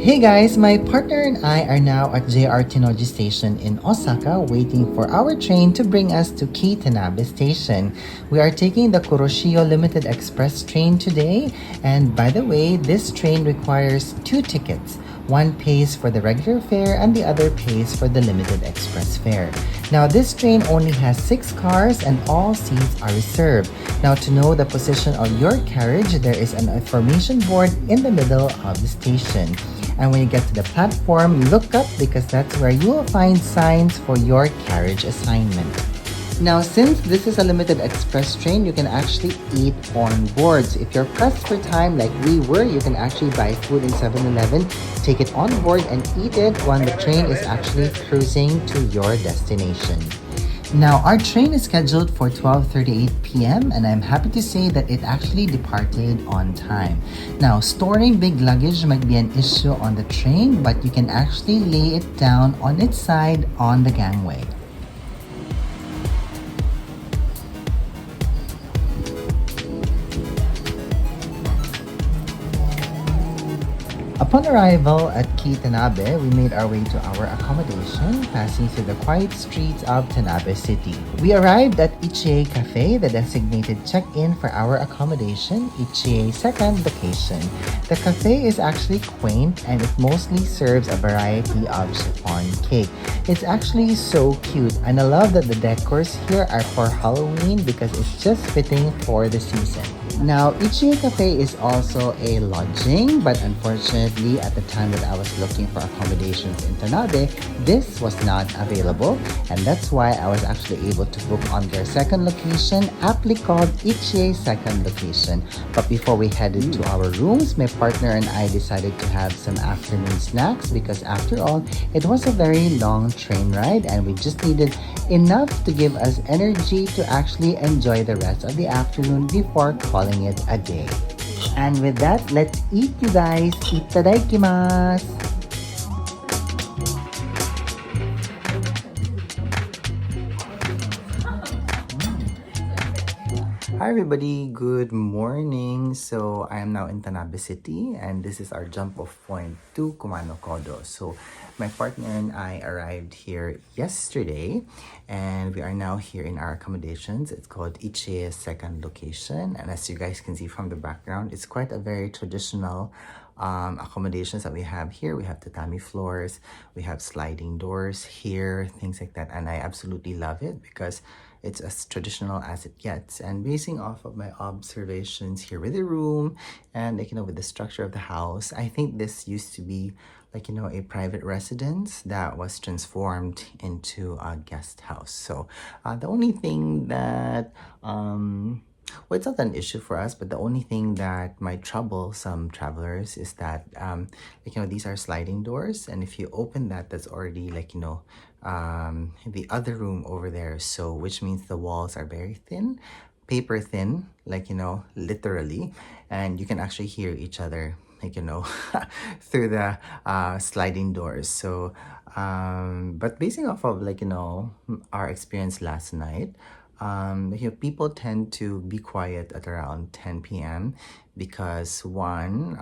Hey guys, my partner and I are now at JR Tennoji Station in Osaka waiting for our train to bring us to Kii-Tanabe Station. We are taking the Kuroshio Limited Express train today, and by the way, this train requires two tickets. One pays for the regular fare and the other pays for the limited express fare. Now this train only has 6 cars and all seats are reserved. Now to know the position of your carriage, there is an information board in the middle of the station. And when you get to the platform, look up because that's where you will find signs for your carriage assignment. Now, since this is a limited express train, you can actually eat on boards. If you're pressed for time like we were, you can actually buy food in 7-Eleven, take it on board and eat it when the train is actually cruising to your destination. Now, our train is scheduled for 12:38 p.m. and I'm happy to say that it actually departed on time. Now, storing big luggage might be an issue on the train, but you can actually lay it down on its side on the gangway. Upon arrival at Kii-Tanabe, we made our way to our accommodation, passing through the quiet streets of Tanabe City. We arrived at Ichie Cafe, the designated check-in for our accommodation, Ichie's second location. The cafe is actually quaint and it mostly serves a variety of chiffon cake. It's actually so cute and I love that the decors here are for Halloween because it's just fitting for the season. Now, Ichie Cafe is also a lodging, but unfortunately, at the time that I was looking for accommodations in Tanabe, this was not available, and that's why I was actually able to book on their second location, aptly called Ichie's second location. But before we headed to our rooms, my partner and I decided to have some afternoon snacks because after all, it was a very long train ride and we just needed enough to give us energy to actually enjoy the rest of the afternoon before calling it a day. And with that, let's eat, you guys. Itadakimasu! Hi everybody, good morning. So I am now in Tanabe City and this is our jump off point to Kumano Kodo. So my partner and I arrived here yesterday and we are now here in our accommodations. It's called Ichie's second location, and as you guys can see from the background, it's quite a very traditional accommodations that we have here. We have tatami floors, we have sliding doors here, things like that, and I absolutely love it because it's as traditional as it gets. And basing off of my observations here with the room and with the structure of the house, I think this used to be a private residence that was transformed into a guest house. So the only thing that well, it's not an issue for us, but the only thing that might trouble some travelers is that these are sliding doors, and if you open that, that's already the other room over there. So which means the walls are very thin, paper thin, literally, and you can actually hear each other through the sliding doors. So but basing off of our experience last night, people tend to be quiet at around 10 p.m. because one,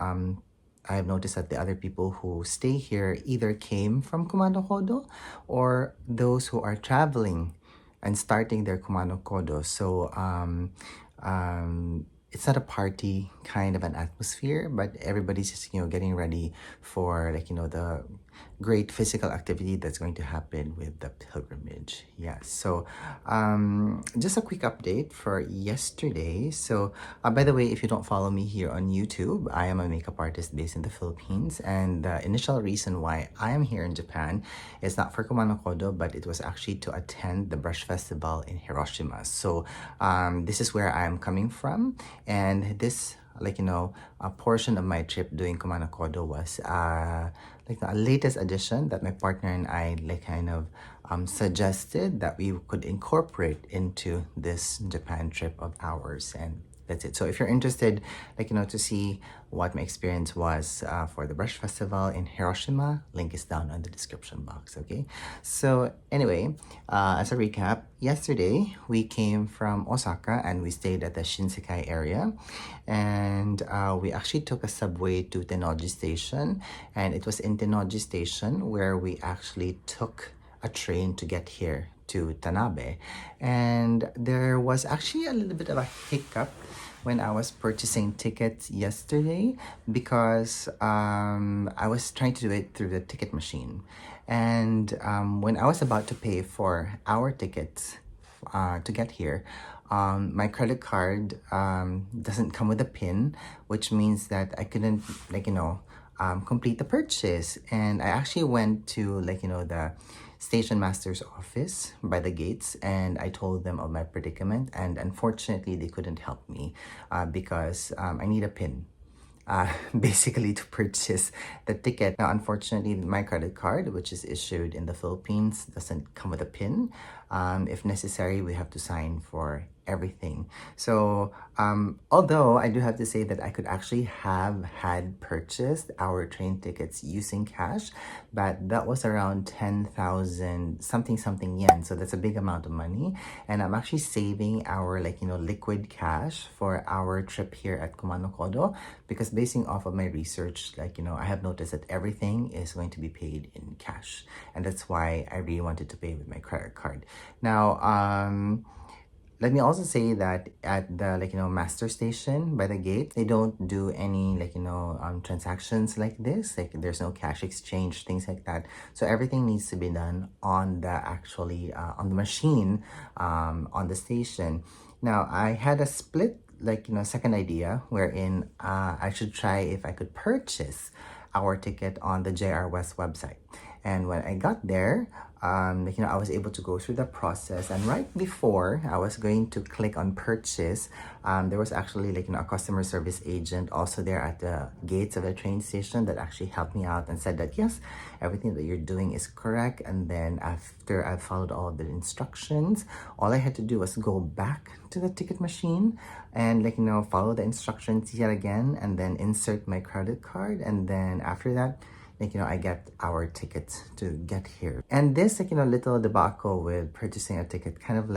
I've noticed that the other people who stay here either came from Kumano Kodo or those who are traveling and starting their Kumano Kodo. So it's not a party kind of an atmosphere, but everybody's just getting ready for the great physical activity that's going to happen with the pilgrimage. Yes, so just a quick update for yesterday. So by the way, if you don't follow me here on YouTube, I am a makeup artist based in the Philippines, and the initial reason why I am here in Japan is not for Kumano Kodo, but it was actually to attend the Brush Festival in Hiroshima. So this is where I am coming from, and this a portion of my trip doing Kumano Kodo was the latest addition that my partner and I suggested that we could incorporate into this Japan trip of ours. And that's it. So if you're interested, to see what my experience was for the Brush Festival in Hiroshima, link is down on the description box, okay? So anyway, as a recap, yesterday we came from Osaka and we stayed at the Shinsekai area, and we actually took a subway to Tennoji Station, and it was in Tennoji Station where we actually took a train to get here to Tanabe. And there was actually a little bit of a hiccup when I was purchasing tickets yesterday because I was trying to do it through the ticket machine. And when I was about to pay for our tickets to get here, my credit card doesn't come with a PIN, which means that I couldn't, complete the purchase. And I actually went to, the station master's office by the gates, and I told them of my predicament, and unfortunately they couldn't help me because I need a PIN basically to purchase the ticket. Now unfortunately my credit card, which is issued in the Philippines, doesn't come with a PIN. If necessary, we have to sign for everything. So although I do have to say that I could actually have had purchased our train tickets using cash, but that was around 10,000 something yen, so that's a big amount of money, and I'm actually saving our liquid cash for our trip here at Kumano Kodo, because basing off of my research, I have noticed that everything is going to be paid in cash, and that's why I really wanted to pay with my credit card. Now let me also say that at the master station by the gate, they don't do any transactions like this. There's no cash exchange, things like that. So everything needs to be done on the on the machine on the station. Now I had a split second idea wherein I should try if I could purchase our ticket on the JR West website. And when I got there, I was able to go through the process, and right before I was going to click on purchase, there was actually a customer service agent also there at the gates of the train station that actually helped me out and said that yes, everything that you're doing is correct. And then after I followed all of the instructions, all I had to do was go back to the ticket machine and follow the instructions yet again, and then insert my credit card, and then after that I get our tickets to get here. And this little debacle with purchasing a ticket kind of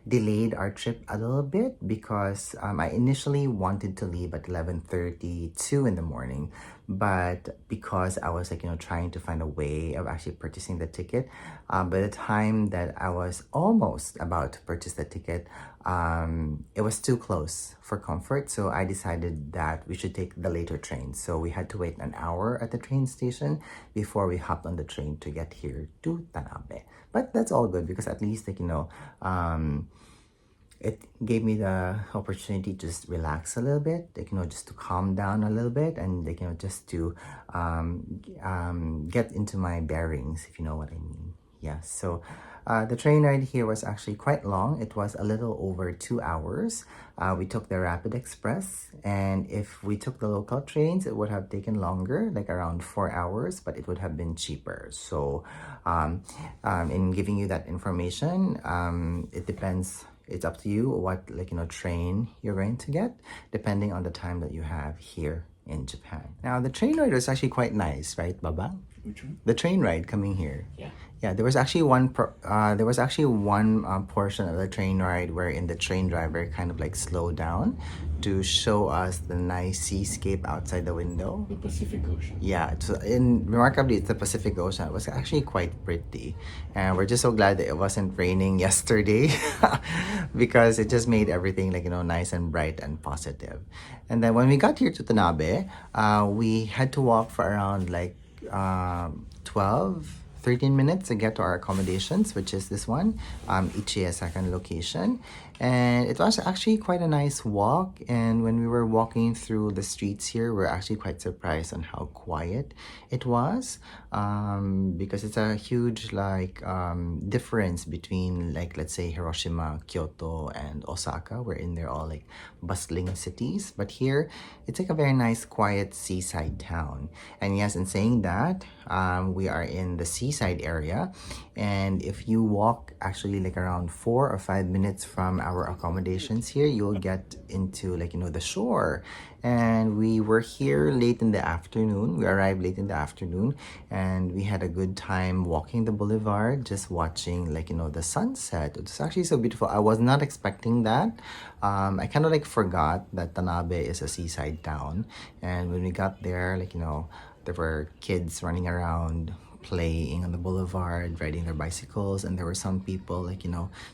delayed our trip a little bit, because I initially wanted to leave at 11:32 in the morning, but because I was trying to find a way of actually purchasing the ticket, by the time that I was almost about to purchase the ticket, it was too close for comfort, so I decided that we should take the later train. So we had to wait an hour at the train station before we hopped on the train to get here to Tanabe. But that's all good, because at least it gave me the opportunity to just relax a little bit, just to calm down a little bit, and just to get into my bearings, if you know what I mean. Yeah, so the train ride here was actually quite long. It was a little over 2 hours. We took the Rapid Express, and if we took the local trains, it would have taken longer, around 4 hours, but it would have been cheaper. So in giving you that information, it depends. It's up to you what train you're going to get, depending on the time that you have here in Japan. Now the train ride was actually quite nice, right, Baba? Which one? The train ride coming here. Yeah. There was actually one portion of the train ride wherein the train driver kind of slowed down to show us the nice seascape outside the window. The Pacific Ocean. Yeah, so remarkably, it's the Pacific Ocean. It was actually quite pretty, and we're just so glad that it wasn't raining yesterday because it just made everything nice and bright and positive. And then when we got here to Tanabe, we had to walk for around 13 minutes to get to our accommodations, which is this one, Ichiya second location. And it was actually quite a nice walk, and when we were walking through the streets here, we're actually quite surprised on how quiet it was, because it's a huge difference between let's say Hiroshima, Kyoto, and Osaka, wherein they're all bustling cities. But here it's a very nice quiet seaside town. And yes, in saying that, we are in the seaside area, and if you walk actually around 4 or 5 minutes from our accommodations here, you'll get into like, the shore. And we were here late in the afternoon. We arrived late in the afternoon and we had a good time walking the boulevard, just watching like, the sunset. It's actually so beautiful. I was not expecting that. I kind of like forgot that Tanabe is a seaside town. And when we got there, like, there were kids running around, playing on the boulevard, riding their bicycles, and there were some people like,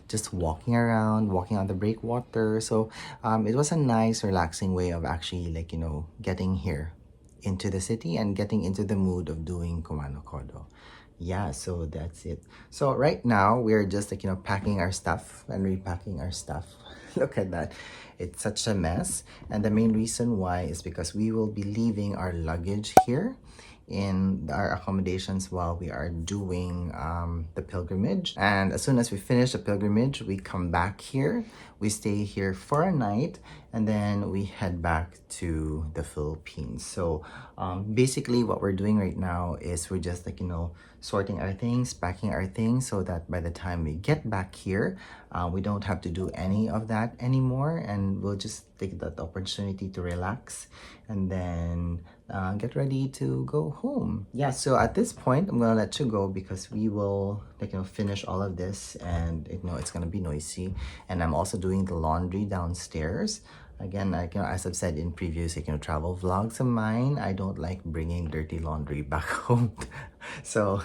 just walking around, walking on the breakwater. So it was a nice, relaxing way of actually like, getting here into the city and getting into the mood of doing Kumano Kodo. Yeah, so that's it. So right now we're just like, packing our stuff and repacking our stuff. Look at that. It's such a mess. And the main reason why is because we will be leaving our luggage here in our accommodations while we are doing the pilgrimage. And as soon as we finish the pilgrimage, we come back here. We stay here for a night and then we head back to the Philippines. So basically what we're doing right now is we're just like, sorting our things, packing our things so that by the time we get back here, we don't have to do any of that anymore, and we'll just take that opportunity to relax and then get ready to go home. Yeah, so at this point, I'm gonna let you go because we will like, finish all of this and it's gonna be noisy. And I'm also doing the laundry downstairs. Again, as I've said in previous travel vlogs of mine, I don't like bringing dirty laundry back home. So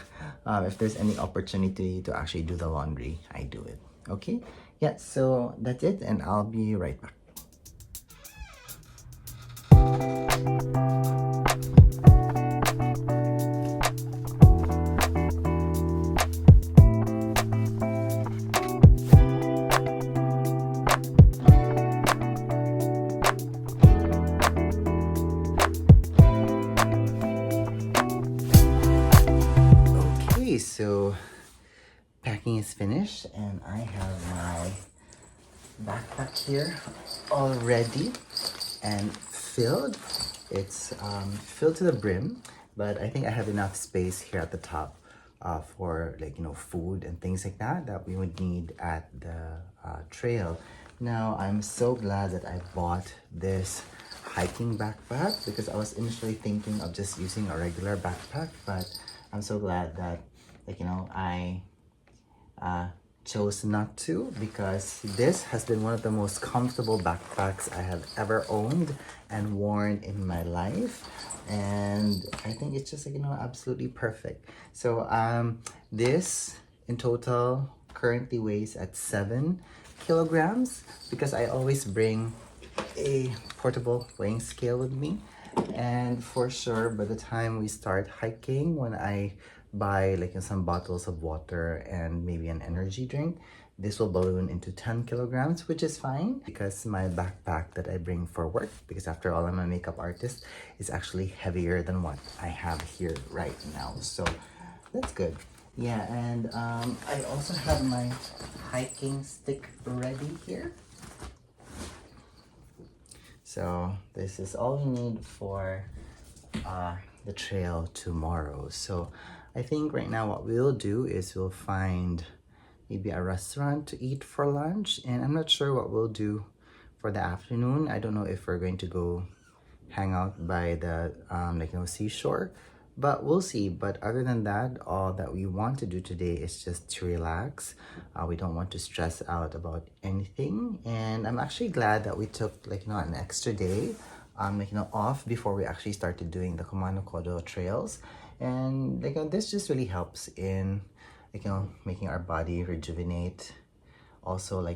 if there's any opportunity to actually do the laundry, I do it. Okay? Yeah, so that's it and I'll be right back. So packing is finished and I have my backpack here already and filled. It's filled to the brim, but I think I have enough space here at the top for like food and things like that we would need at the trail. Now I'm so glad that I bought this hiking backpack because I was initially thinking of just using a regular backpack, but I'm so glad that I chose not to, because this has been one of the most comfortable backpacks I have ever owned and worn in my life, and I think it's just absolutely perfect. So this in total currently weighs at 7 kilograms because I always bring a portable weighing scale with me, and for sure by the time we start hiking, when I buy some bottles of water and maybe an energy drink, this will balloon into 10 kilograms, which is fine because my backpack that I bring for work, because after all I'm a makeup artist, is actually heavier than what I have here right now. So that's good. Yeah, and I also have my hiking stick ready here. So this is all we need for the trail tomorrow. So I think right now what we'll do is we'll find maybe a restaurant to eat for lunch, and I'm not sure what we'll do for the afternoon. I don't know if we're going to go hang out by the seashore, but we'll see. But other than that, all that we want to do today is just to relax. We don't want to stress out about anything, and I'm actually glad that we took an extra day off before we actually started doing the Kumano Kodo trails. And this just really helps in making our body rejuvenate, also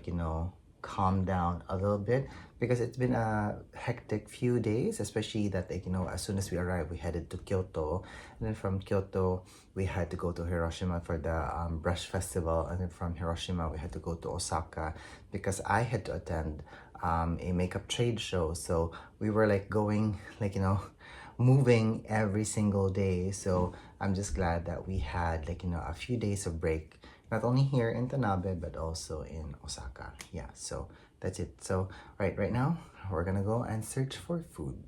calm down a little bit, because it's been a hectic few days, especially that as soon as we arrived we headed to Kyoto, and then from Kyoto we had to go to Hiroshima for the brush festival, and then from Hiroshima we had to go to Osaka because I had to attend a makeup trade show. So we were going moving every single day. So I'm just glad that we had a few days of break, not only here in Tanabe but also in Osaka. Yeah, so that's it. So right now we're gonna go and search for food.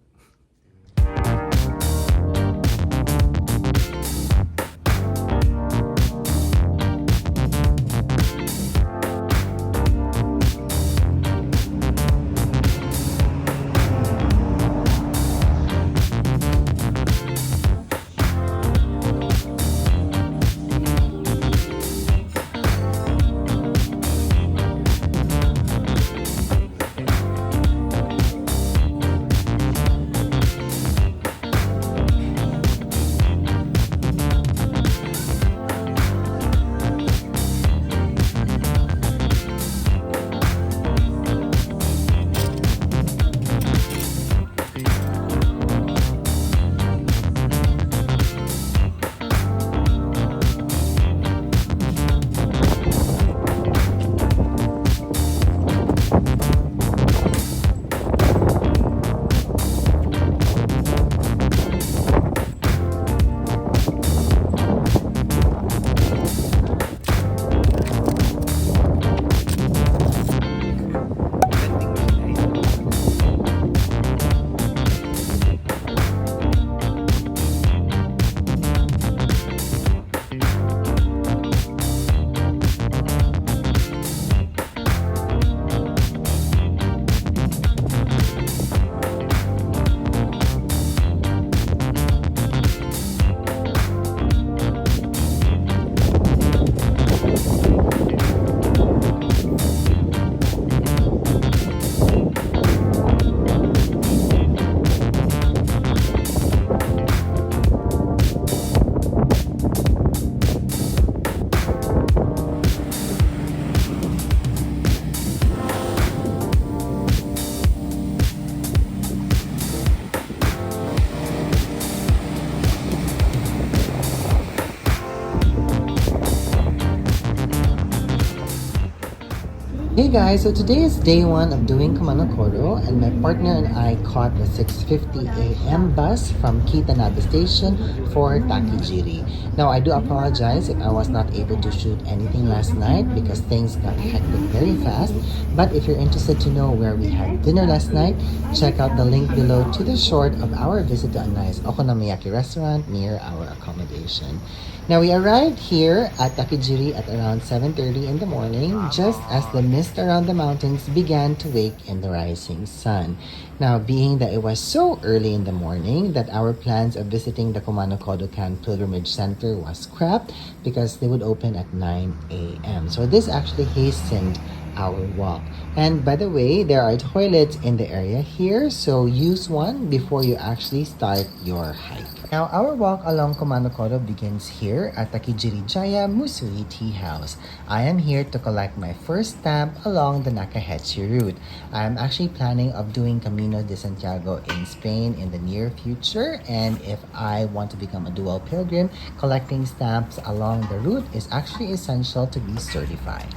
Hey guys, so today is day one of doing Kumano Kodo, and my partner and I caught the 6:50 a.m. bus from Kii-Tanabe station for Takijiri. Now I do apologize if I was not able to shoot anything last night because things got hectic very fast. But if you're interested to know where we had dinner last night, check out the link below to the short of our visit to a nice okonomiyaki restaurant near our accommodation. Now we arrived here at Takijiri at around 7:30 in the morning, just as the mist around the mountains began to wake in the rising sun. Now, being that it was so early in the morning that our plans of visiting the Kumano Kodokan Pilgrimage Center was scrapped because they would open at 9 a.m. So this actually hastened our walk. And by the way, there are toilets in the area here, so use one before you actually start your hike. Now, our walk along Kumano Kodo begins here at Takijiri Jaya Musui Tea House. I am here to collect my first stamp along the Nakahetchi route. I am actually planning of doing Camino de Santiago in Spain in the near future, and if I want to become a dual pilgrim, collecting stamps along the route is actually essential to be certified.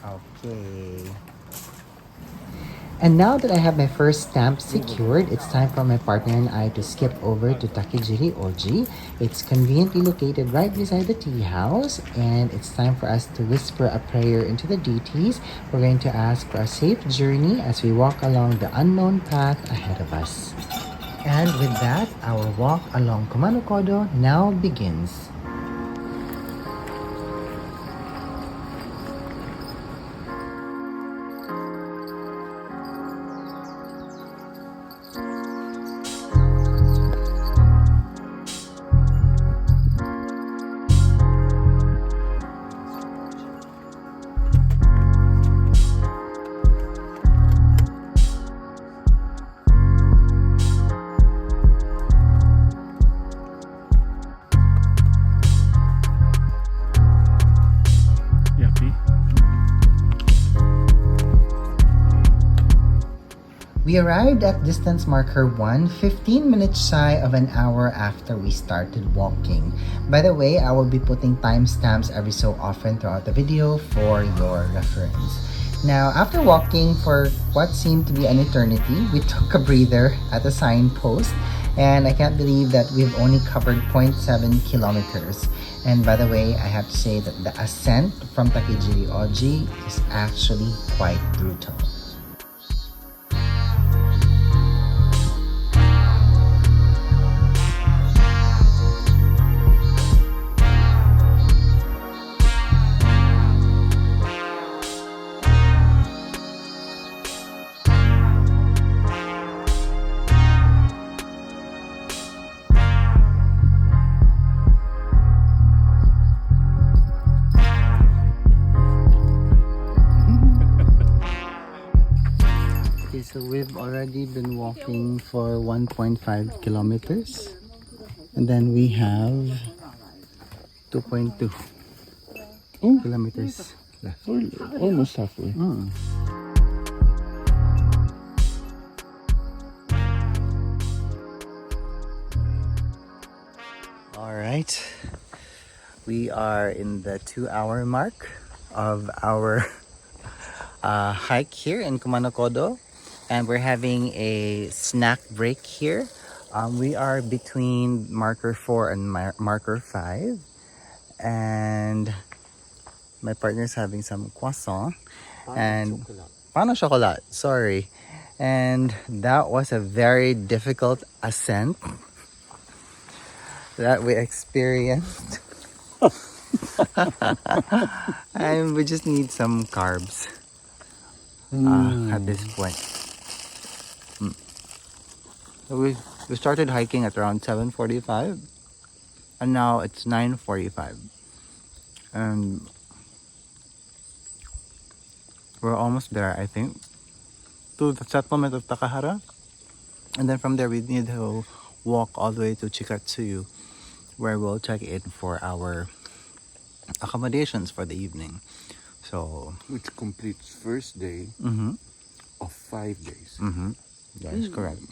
Okay. And now that I have my first stamp secured, it's time for my partner and I to skip over to Takijiri Oji. It's conveniently located right beside the tea house, and it's time for us to whisper a prayer into the deities. We're going to ask for a safe journey as we walk along the unknown path ahead of us. And with that, our walk along Kumano Kodo now begins. We arrived at distance marker 1, 15 minutes shy of an hour after we started walking. By the way, I will be putting timestamps every so often throughout the video for your reference. Now, after walking for what seemed to be an eternity, we took a breather at a signpost, and I can't believe that we've only covered 0.7 kilometers. And by the way, I have to say that the ascent from Takijiri Oji is actually quite brutal. So we've already been walking for 1.5 kilometers, and then we have 2.2 kilometers left. Almost halfway. All right, we are in the 2-hour mark of our hike here in Kumano Kodo, and we're having a snack break here. We are between marker 4 and marker 5, and my partner's having some croissant and paano chocolate, sorry. And that was a very difficult ascent that we experienced. And we just need some carbs at this point. We started hiking at around 7:45, and now it's 9:45, and we're almost there, I think, to the settlement of Takahara. And then from there we need to walk all the way to Chikatsuyu, where we'll check in for our accommodations for the evening. So Which completes first day of 5 days. that is correct.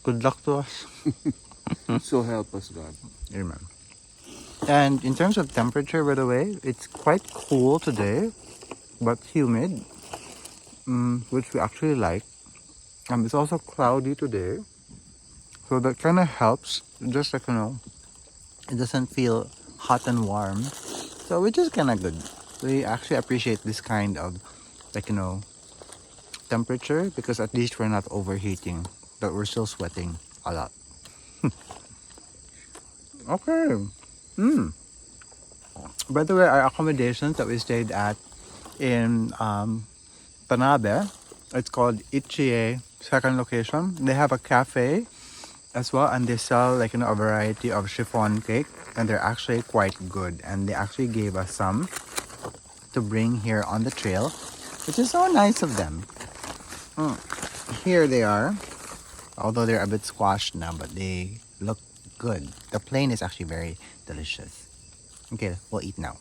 Good luck to us. So help us God. Amen. And in terms of temperature, by the way, it's quite cool today, but humid, which we actually like. It's also cloudy today, so that kind of helps. Just like, it doesn't feel hot and warm, so which is kind of good. We actually appreciate this kind of, like, temperature, because at least we're not overheating, but we're still sweating a lot. Okay. By the way, our accommodations that we stayed at in Tanabe, it's called Ichie second location. They have a cafe as well, and they sell like a variety of chiffon cake, and they're actually quite good. And they actually gave us some to bring here on the trail, which is so nice of them. Here they are, although they're a bit squashed now, but they look good. The plain is actually very delicious. Okay, we'll eat now.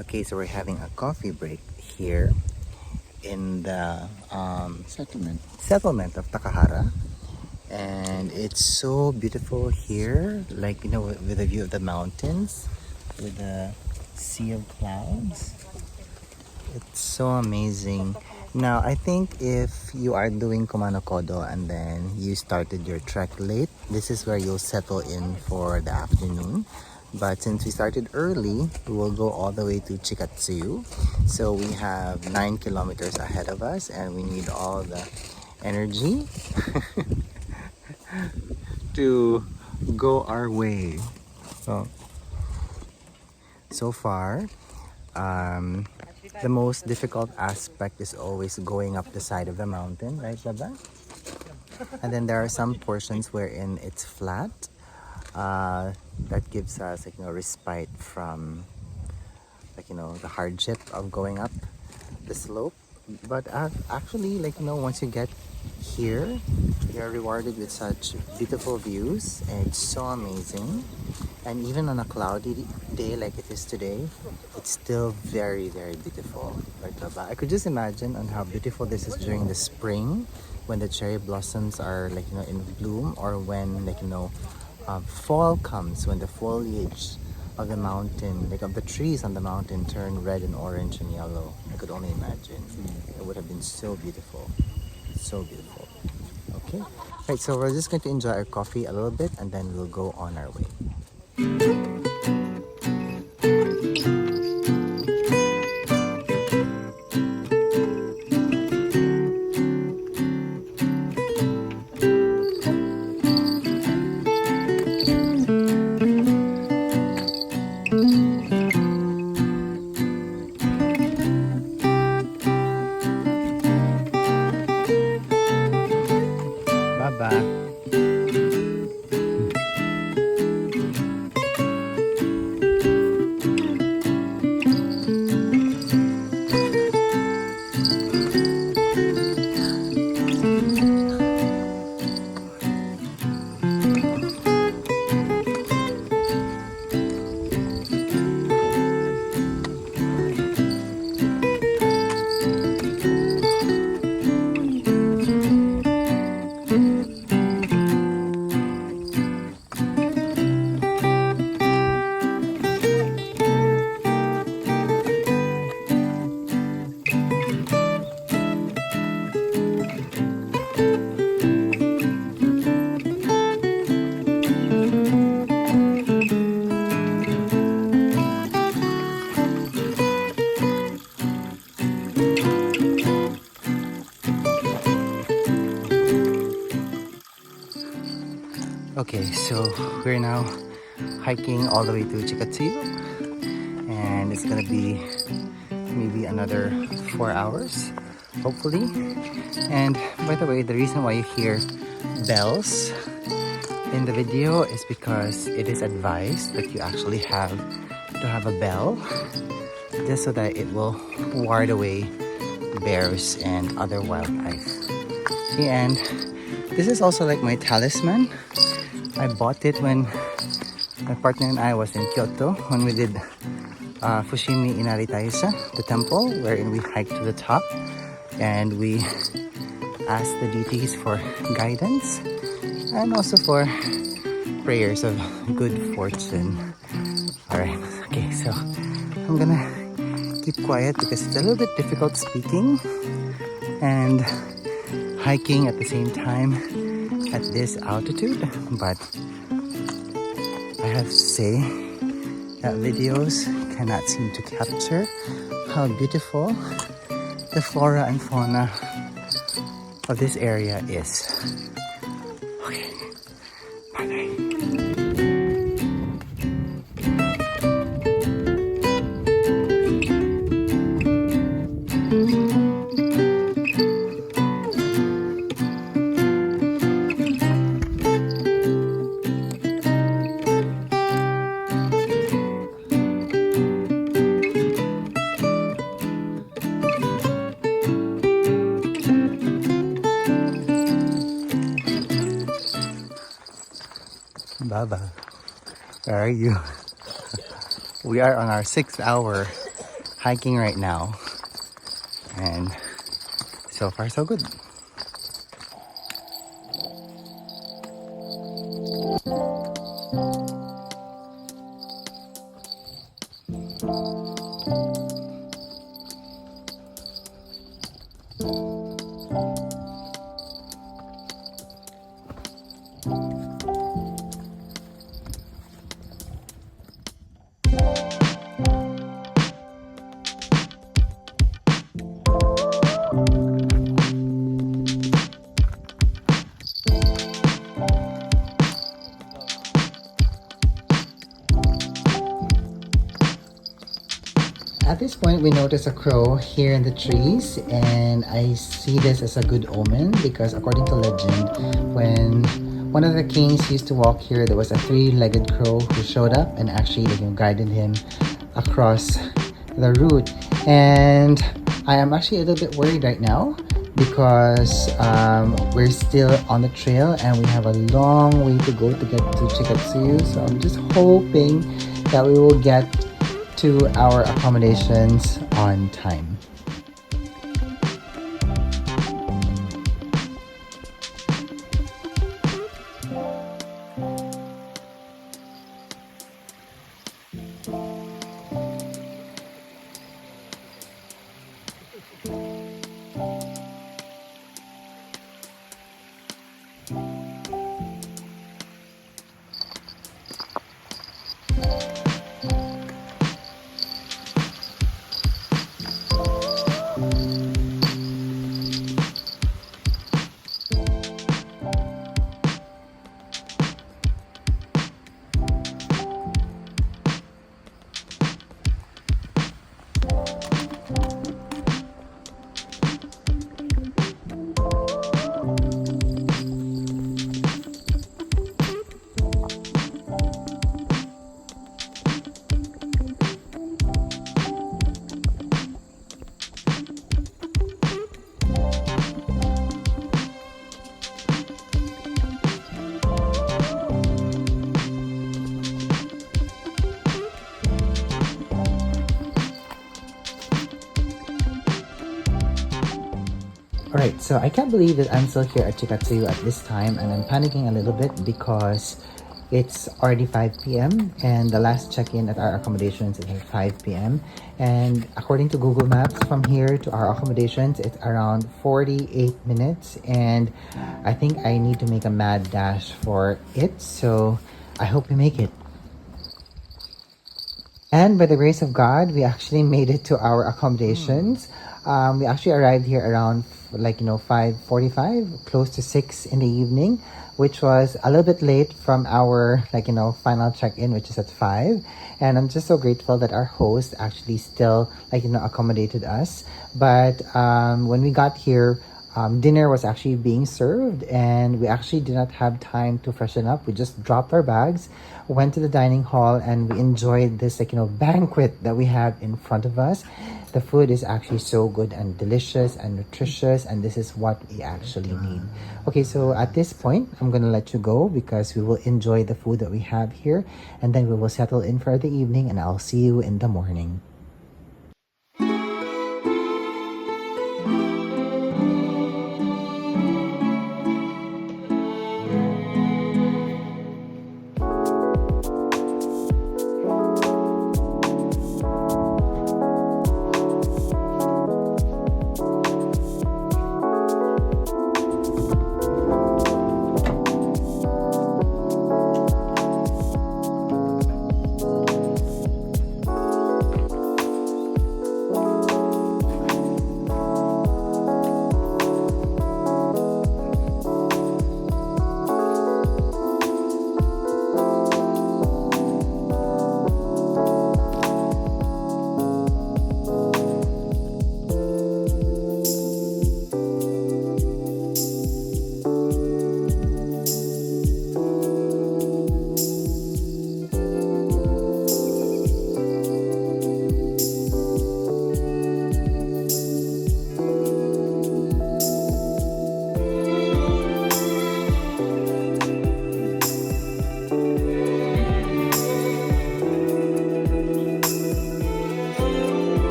Okay, so we're having a coffee break here in the settlement of Takahara, and it's so beautiful here, like with a view of the mountains, with the sea of clouds. It's so amazing. Now, I think if you are doing Kumano Kodo and then you started your trek late, this is where you'll settle in for the afternoon. But since we started early, we will go all the way to Chikatsuyu. So we have 9 kilometers ahead of us, and we need all the energy to go our way. So far, the most difficult aspect is always going up the side of the mountain, right, Baba? And then there are some portions wherein it's flat. That gives us respite from the hardship of going up the slope. But actually, once you get here, you're rewarded with such beautiful views, and it's so amazing. And even on a cloudy day like it is today, it's still very, very beautiful. Right, Baba? I could just imagine on how beautiful this is during the spring, when the cherry blossoms are in bloom, or when fall comes, when the foliage of the mountain, of the trees on the mountain, turn red and orange and yellow. I could only imagine. It would have been so beautiful. So beautiful. Okay. Right, so we're just going to enjoy our coffee a little bit, and then we'll go on our way. Bye-bye. Okay, so we're now hiking all the way to Chikatsuyu, and it's gonna be maybe another 4 hours, hopefully. And by the way, the reason why you hear bells in the video is because it is advised that you actually have to have a bell just so that it will ward away bears and other wildlife. Okay, and this is also like my talisman. I bought it when my partner and I was in Kyoto when we did Fushimi Inari Taisha, the temple, wherein we hiked to the top and we asked the deities for guidance and also for prayers of good fortune. Alright, okay, so I'm gonna keep quiet because it's a little bit difficult speaking and hiking at the same time at this altitude, but I have to say that videos cannot seem to capture how beautiful the flora and fauna of this area is. Okay, bye. Baba, where are you? We are on our 6th hour hiking right now, and so far so good. At this point, we notice a crow here in the trees, and I see this as a good omen because according to legend, when one of the kings used to walk here, there was a three-legged crow who showed up and actually guided him across the route. And I am actually a little bit worried right now because we're still on the trail and we have a long way to go to get to Chikatsuyu. So I'm just hoping that we will get to our accommodations on time. Alright, so I can't believe that I'm still here at Chikatsuyu at this time, and I'm panicking a little bit because it's already 5 p.m. and the last check-in at our accommodations is at 5 p.m. And according to Google Maps, from here to our accommodations, it's around 48 minutes, and I think I need to make a mad dash for it, so I hope we make it. And by the grace of God, we actually made it to our accommodations. We actually arrived here around 5:45, close to 6 in the evening, which was a little bit late from our final check-in, which is at 5. And I'm just so grateful that our host actually still accommodated us. But when we got here, dinner was actually being served, and we actually did not have time to freshen up. We just dropped our bags, went to the dining hall, and we enjoyed this banquet that we have in front of us. The food is actually so good and delicious and nutritious, and this is what we actually need. Okay, so at this point, I'm gonna let you go because we will enjoy the food that we have here, and then we will settle in for the evening, and I'll see you in the morning.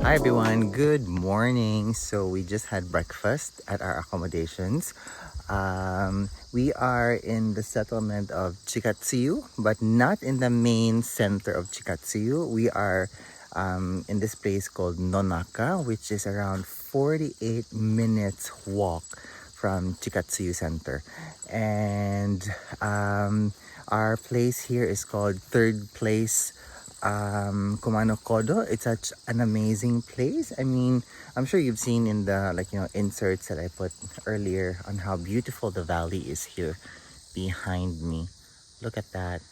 Hi everyone, good morning. So we just had breakfast at our accommodations. We are in the settlement of Chikatsuyu, but not in the main center of Chikatsuyu. We are in this place called Nonaka, which is around 48 minutes walk from Chikatsuyu Center. And our place here is called Third Place Kumano Kodo. It's such an amazing place. I mean, I'm sure you've seen in the inserts that I put earlier on how beautiful the valley is here behind me. Look at that.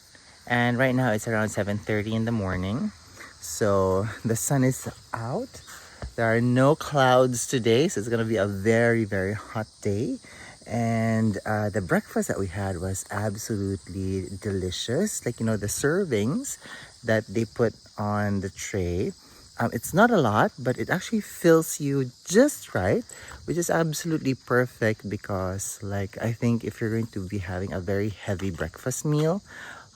And right now it's around 7:30 in the morning. So the sun is out. There are no clouds today, so it's gonna be a very, very hot day. And the breakfast that we had was absolutely delicious. The servings that they put on the tray. It's not a lot, but it actually fills you just right, which is absolutely perfect because, I think if you're going to be having a very heavy breakfast meal,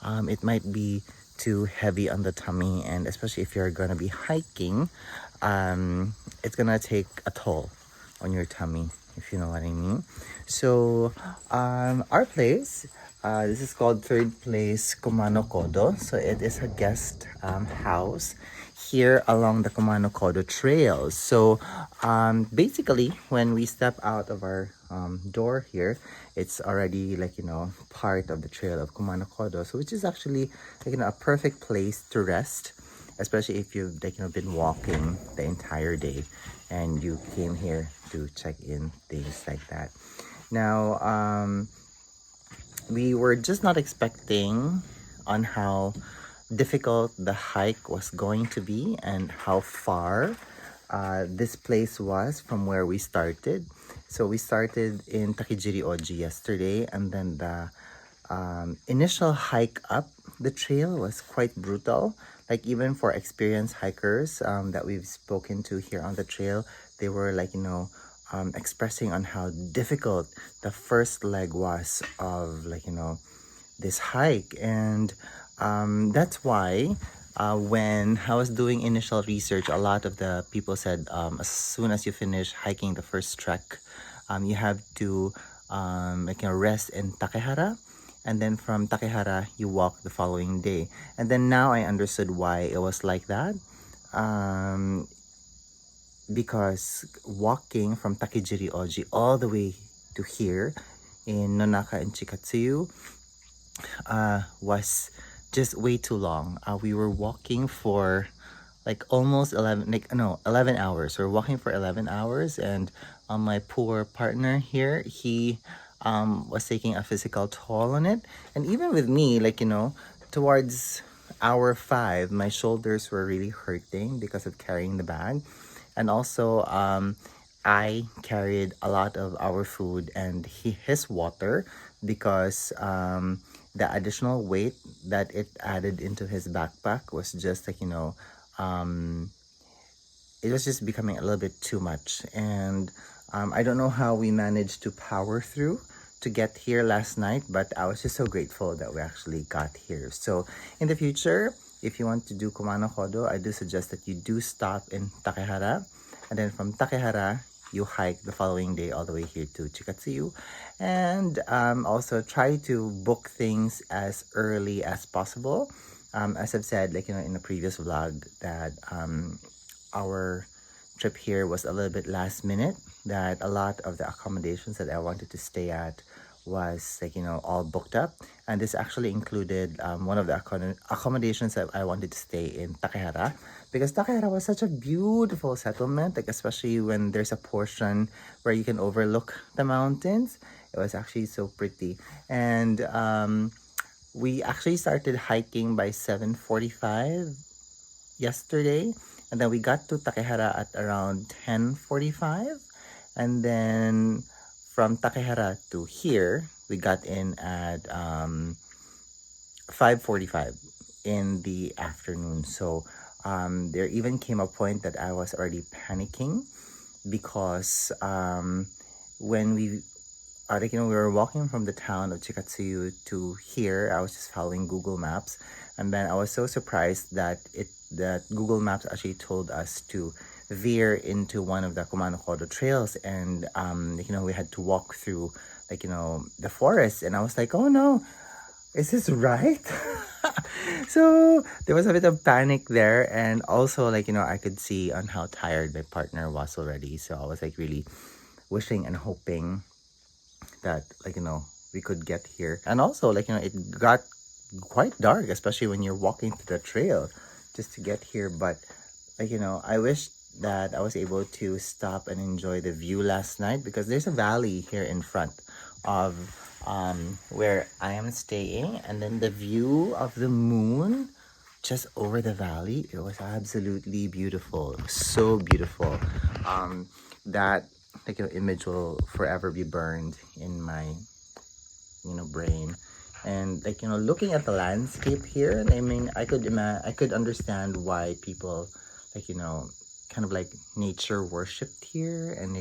it might be too heavy on the tummy, and especially if you're gonna be hiking, it's gonna take a toll on your tummy, if you know what I mean. So our place, this is called Third Place Kumano Kodo. So it is a guest house here along the Kumano Kodo trail. So basically when we step out of our door here, it's already part of the trail of Kumano Kodo. So which is actually a perfect place to rest, especially if you've been walking the entire day and you came here to check in, things like that. Now we were just not expecting on how difficult the hike was going to be and how far this place was from where we started. So we started in Takijiri Oji yesterday, and then the initial hike up the trail was quite brutal. Even for experienced hikers that we've spoken to here on the trail, they were expressing on how difficult the first leg was of this hike. And that's why when I was doing initial research, a lot of the people said as soon as you finish hiking the first trek, you have to rest in Takehara, and then from Takehara you walk the following day. And then now I understood why it was like that. Um, because walking from Takejiri Oji all the way to here in Nonaka and Chikatsuyu was just way too long. We were walking for like almost 11, like no, 11 hours. We're walking for 11 hours, and my poor partner here, he was taking a physical toll on it. And even with me, towards hour 5, my shoulders were really hurting because of carrying the bag. And also, I carried a lot of our food and his water because the additional weight that it added into his backpack was just um, it was just becoming a little bit too much. And I don't know how we managed to power through to get here last night, but I was just so grateful that we actually got here. So in the future, if you want to do Kumano Kodo, I do suggest that you do stop in Takehara, and then from Takehara you hike the following day all the way here to Chikatsuyu, and also try to book things as early as possible. As I've said, in the previous vlog, that our trip here was a little bit last minute, that a lot of the accommodations that I wanted to stay at was all booked up, and this actually included one of the accommodations that I wanted to stay in Takehara, because Takehara was such a beautiful settlement, especially when there's a portion where you can overlook the mountains. It was actually so pretty. And we actually started hiking by 7:45 yesterday, and then we got to Takehara at around 10:45, and then from Takehara to here we got in at 5:45 in the afternoon. So there even came a point that I was already panicking because when we were walking from the town of Chikatsuyu to here, I was just following Google Maps, and then I was so surprised that Google Maps actually told us to veer into one of the Kumano Kodo trails, and we had to walk through the forest, and I was like, oh no, is this right? So there was a bit of panic there, and also I could see on how tired my partner was already, so I was really wishing and hoping that we could get here. And also it got quite dark, especially when you're walking through the trail just to get here. But I wish that I was able to stop and enjoy the view last night, because there's a valley here in front of where I am staying, and then the view of the moon just over the valley, it was absolutely beautiful. It was so beautiful. That image will forever be burned in my brain. And looking at the landscape here, I mean, I could understand why people kind of nature worshipped here, and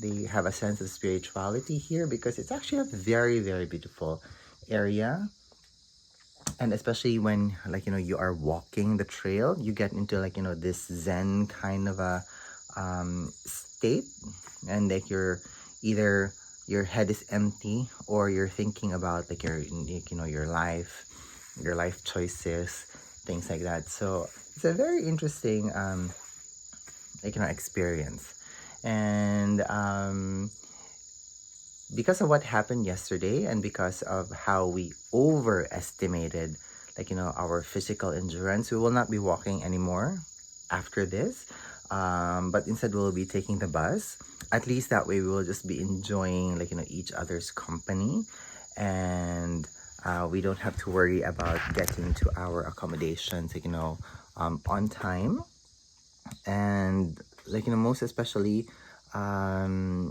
they have a sense of spirituality here, because it's actually a very, very beautiful area. And especially when you are walking the trail, you get into this zen kind of a state, and you're either your head is empty or you're thinking about your life choices, things like that. So it's a very interesting experience. And because of what happened yesterday, and because of how we overestimated our physical endurance, we will not be walking anymore after this, but instead we'll be taking the bus. At least that way we will just be enjoying each other's company, and we don't have to worry about getting to our accommodations on time. And most especially, we're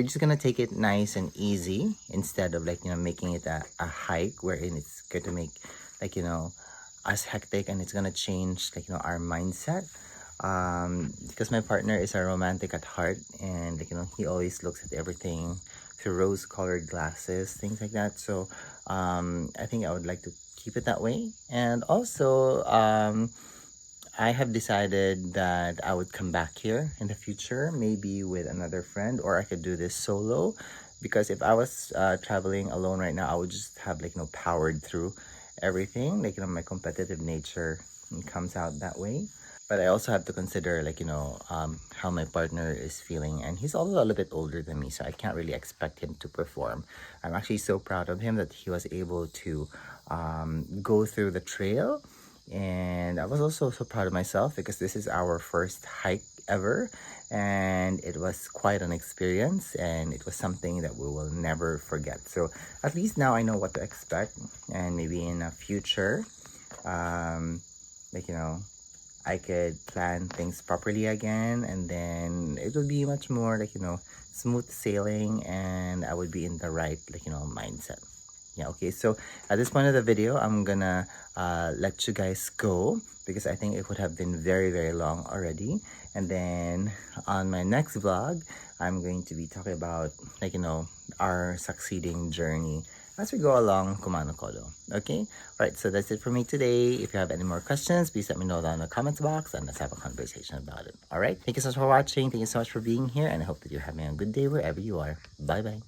just gonna take it nice and easy, instead of making it a hike wherein it's going to make us hectic, and it's gonna change our mindset. Because my partner is a romantic at heart, and he always looks at everything through rose-colored glasses, things like that. So I think I would like to keep it that way. And also, I have decided that I would come back here in the future, maybe with another friend, or I could do this solo. Because if I was traveling alone right now, I would just have like powered through everything. Like my competitive nature comes out that way. But I also have to consider like how my partner is feeling, and he's also a little bit older than me, so I can't really expect him to perform. I'm actually so proud of him that he was able to go through the trail, and I was also so proud of myself because this is our first hike ever, and it was quite an experience, and it was something that we will never forget. So at least now I know what to expect, and maybe in a future, um, like I could plan things properly again, and then it would be much more like smooth sailing, and I would be in the right mindset. Yeah, okay, so at this point of the video, I'm gonna let you guys go because I think it would have been very, very long already. And then on my next vlog, I'm going to be talking about our succeeding journey as we go along Kumano Kodo. Okay? Alright, so that's it for me today. If you have any more questions, please let me know down in the comments box and let's have a conversation about it. Alright? Thank you so much for watching. Thank you so much for being here, and I hope that you're having a good day wherever you are. Bye bye.